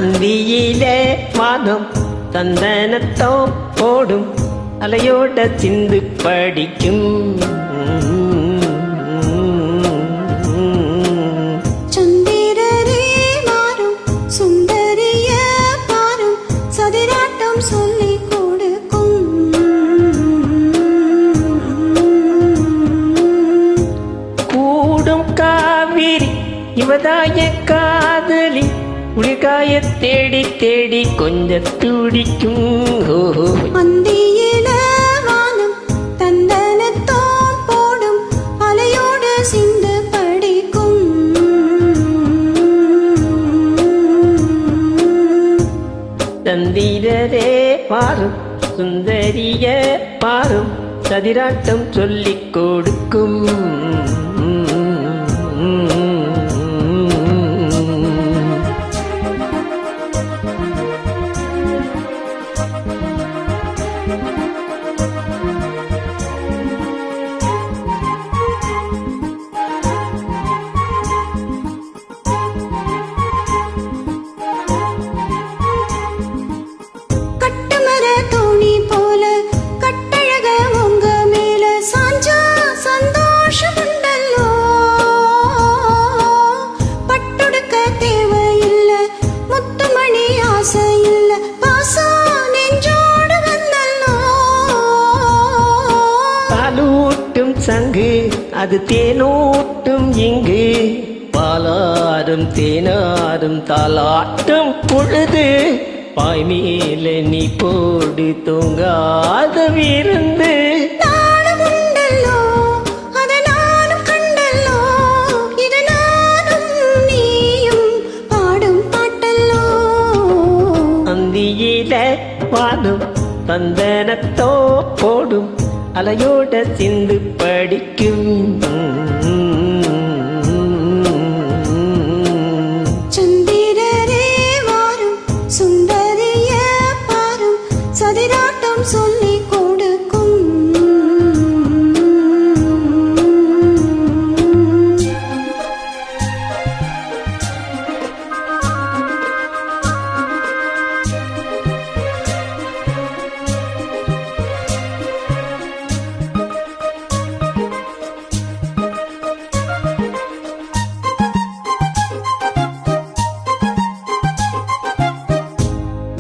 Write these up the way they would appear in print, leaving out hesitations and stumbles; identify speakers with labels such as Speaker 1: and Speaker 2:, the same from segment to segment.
Speaker 1: அந்தியிலே வானம் சந்தனத்தோ போடும் அலையோட சிந்து படிக்கும்.
Speaker 2: சந்திரரே மாறும் சுந்தரிய பாரும் சதிராட்டம் சொல்லி கொடுக்கும்.
Speaker 1: கூடும் காவிரி இவதாய காதலி உளிகாய தேடி தேடி கொஞ்ச துடிக்கும்.
Speaker 2: அந்தியில வானம் தந்தனத்தோ போடும் அலையோடு சிந்து படிக்கும்.
Speaker 1: சந்திரரே பாரும் சுந்தரிய பாரும் சதிராட்டம் சொல்லிக் கொடுக்கும்.
Speaker 2: கட்டுமர தோணி போல கட்டழக உங்க மேல சாஞ்சா சந்தோஷம் உண்டல்லோ. பட்டுடுக்க தேவையில்ல முத்துமணி ஆசை இல்ல பாசம் நெஞ்சோடு வந்தல்லோ.
Speaker 1: பாலூட்டும் சங்கு அது தேனூட்டும் இங்கு பாலாரும் தேனாரும் தாலாட்டும் பொழுது பாய் மேல நீ போடு தூங்காத விருந்து.
Speaker 2: நானும் உண்டல்லோ அத நானும் கண்டல்லோ இது நானும் நீயும் பாடும் பாட்டல்லோ.
Speaker 1: அந்தியில வானம் சந்தனத்தோ போடும் அலையோட சிந்து படிக்கும்.
Speaker 2: சந்திரரே வாரும் சுந்தரிய பாரும் சதிராட்டம் சொல்லி கொடுக்கும்.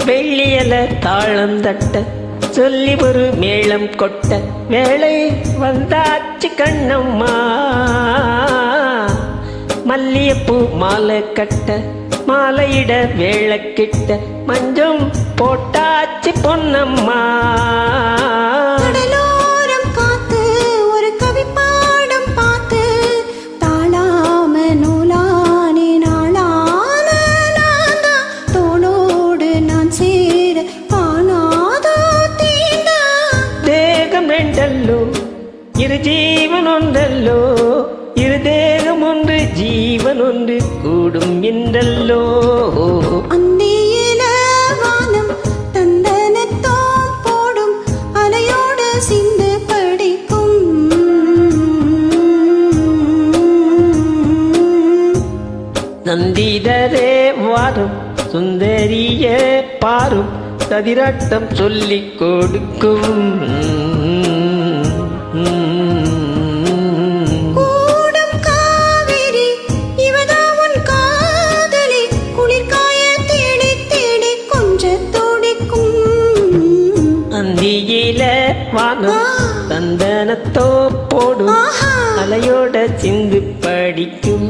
Speaker 1: வெள்ளியல தாளம் தட்ட சொல்லி ஒரு மேளம் கொட்ட வேளை வந்தாச்சு கண்ணம்மா. மல்லியப்பூ மாலை கட்ட மாலையிட வேளை கிட்ட மஞ்சம் போட்டாச்சு பொன்னம்மா.
Speaker 2: கடலோரம் காத்து ஒரு கவி பாடம் பார்த்து தாளாம நூலானே நாளான நான்தா தோளோடு நான் சேர காணாதோ தீண்டா.
Speaker 1: தேகம் ரெண்டல்லோ இரு ஜீவன் ஒன்றல்லோ இரு தேகம் ஒன்று ஜீவன் ஒன்று கூடும் என்றல்லோ.
Speaker 2: அந்தியில வானம் தந்தனத்தோ போடும் அலையோடு சிந்து படிக்கும்.
Speaker 1: நந்திதரே வாரும் சுந்தரிய பாரும் சதிராட்டம் சொல்லிக் கொடுக்கும்.
Speaker 2: கூடும் காவிரி இவதா உன் காதலி குளிர்காய தேடி தேடி கொஞ்ச துடிக்கும்.
Speaker 1: அந்தியில வானம் சந்தனத்தோ போடும்
Speaker 2: ஆஹா
Speaker 1: அலையோட சிந்து படிக்கும்.